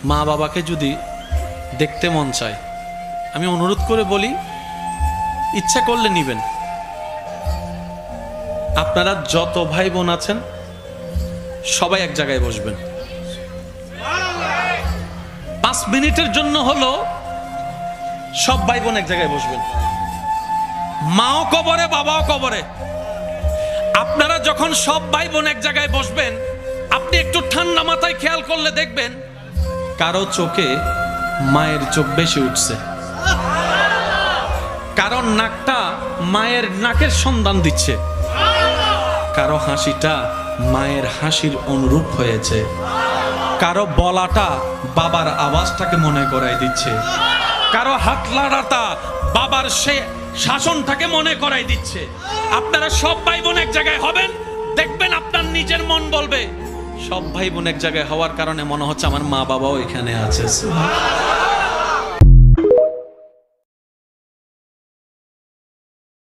মা বাবাকে যদি দেখতে মন চায়, আমি অনুরোধ করে বলি, ইচ্ছা করলে নিবেন। আপনারা যত ভাই বোন আছেন সবাই এক জায়গায় বসবেন। 5 মিনিটের জন্য হলো সব ভাই বোন এক জায়গায় বসবেন। মাও কবরে, বাবাও কবরে। আপনারা যখন সব ভাই বোন এক জায়গায় বসবেন, আপনি একটু ঠান্ডা মাথায় খেয়াল করলে দেখবেন কারো চোখে মায়ের চোখ বেশি উঠছে, কারণ নাকটা মায়ের নাকের সন্ধান দিচ্ছে, কারো হাসিটা মায়ের হাসির অনুরূপ হয়েছে, কারো বলাটা বাবার আওয়াজটাকে মনে করাই দিচ্ছে, কারো হাত লাড়াটা বাবার সে শাসনটাকে মনে করাই দিচ্ছে। আপনারা সব ভাই বোন এক জায়গায় হবেন, দেখবেন আপনার নিজের মন বলবে সব ভাই বোন এক জায়গায় হওয়ার কারণে মনে হচ্ছে আমার মা বাবাও এখানে আছে।